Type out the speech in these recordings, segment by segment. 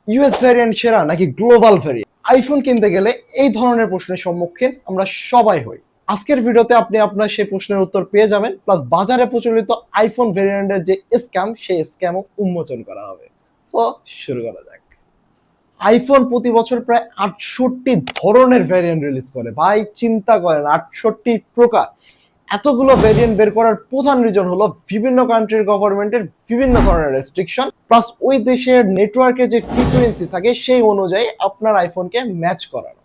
US variant সেরা নাকি global variant? IPhone কিনতে গেলে এই ধরনের প্রশ্নের সম্মুখীন আমরা সবাই হই। আজকের ভিডিওতে আপনি আপনার সেই প্রশ্নের উত্তর পেয়ে যাবেন, প্লাস বাজারে প্রচলিত আইফোন ভ্যারিয়েন্টের যে স্ক্যাম, সেই স্ক্যামও উন্মোচন করা হবে। সো শুরু করা যাক। আইফোন প্রতি বছর প্রায় 68 ধরনের ভ্যারিয়েন্ট রিলিজ করে। ভাই চিন্তা করেন, 68 প্রকার। এতগুলো ভেরিয়েন্ট বের করার প্রধান রিজন হলো বিভিন্ন কান্ট্রির গভর্নমেন্টের বিভিন্ন ধরনের রেস্ট্রিকশন, প্লাস ওই দেশের নেটওয়ার্কের যে ফ্রিকোয়েন্সি থাকে সেই অনুযায়ী আপনার আইফোনকে ম্যাচ করানো।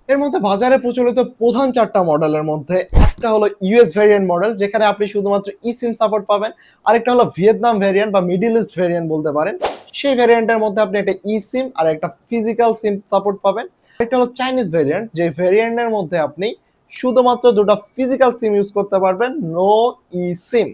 এর মধ্যে বাজারে প্রচলিত প্রধান 4টা মডেলের মধ্যে একটা হলো ইউএস ভ্যারিয়েন্ট মডেল, যেখানে আপনি শুধুমাত্র ই সিম সাপোর্ট পাবেন। আরেকটা হলো ভিয়েতনাম ভ্যারিয়েন্ট বা মিডল ইস্ট ভ্যারিয়েন্ট বলতে পারেন। সেই ভ্যারিয়েন্টের মধ্যে আপনি একটা ই সিম আর একটা ফিজিক্যাল সিম সাপোর্ট পাবেন। আরেকটা হলো চাইনিজ ভ্যারিয়েন্ট, যে ভ্যারিয়েন্টের মধ্যে আপনি শুধুমাত্র দুটো ফিজিক্যাল সিম ইউজ করতে পারবেন, নো ই সিম।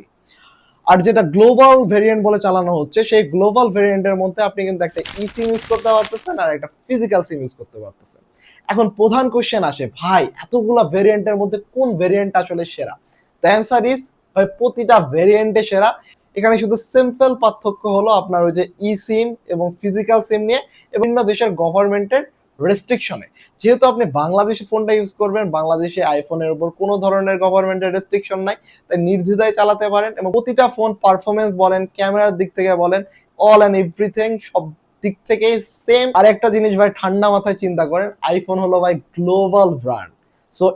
আর যেটা গ্লোবাল ভেরিয়েন্ট বলে চালানো হচ্ছে, সেই গ্লোবাল ভেরিয়েন্টের মধ্যে আপনি কিন্তু একটা ই সিম ইউজ করতে পারতেছেন আর একটা ফিজিক্যাল সিম ইউজ করতে পারতেছেন। এখন প্রধান কোশ্চেন আসে, ভাই এতগুলা ভেরিয়েন্টের মধ্যে কোন ভেরিয়েন্ট আসলে সেরা? দ্য অ্যান্সার ইজ, ভাই প্রতিটা ভেরিয়েন্টে সেরা। এখানে শুধু সিম্পল পার্থক্য হলো আপনার ওই যে ই সিম এবং ফিজিক্যাল সিম নিয়ে এবং বিভিন্ন দেশের গভর্নমেন্টের রেস্ট্রিকশনে। যেহেতু আপনি বাংলাদেশে ফোনটা ইউজ করবেন, বাংলাদেশে আইফোনের উপর কোনো ধরনের গভর্নমেন্টের রেস্ট্রিকশন নাই, তাই নির্দ্বিধায় চালাতে পারেন এবং প্রতিটা ফোন পারফরমেন্স বলেন, ক্যামেরার দিক থেকে বলেন, অল অ্যান্ড এভরিথিং সব দিক থেকে সেম। আর একটা জিনিস ভাই, ঠান্ডা মাথায় চিন্তা করেন, আইফোন হলো ভাই গ্লোবাল ব্র্যান্ড। সো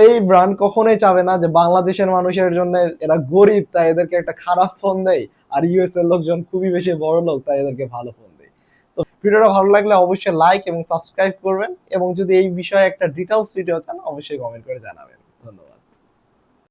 এই ব্র্যান্ড কখনোই চাবে না যে বাংলাদেশের মানুষের জন্য, এরা গরিব তাই এদেরকে একটা খারাপ ফোন দেয়, আর ইউএস এর লোকজন খুবই বেশি বড় লোক তাই এদেরকে ভালো ফোন দেয়। তো ভিডিওটা ভালো লাগলে অবশ্যই লাইক এবং সাবস্ক্রাইব করবেন, এবং যদি এই বিষয়ে একটা ডিটেলস ভিডিও চান অবশ্যই কমেন্ট করে জানাবেন। ধন্যবাদ।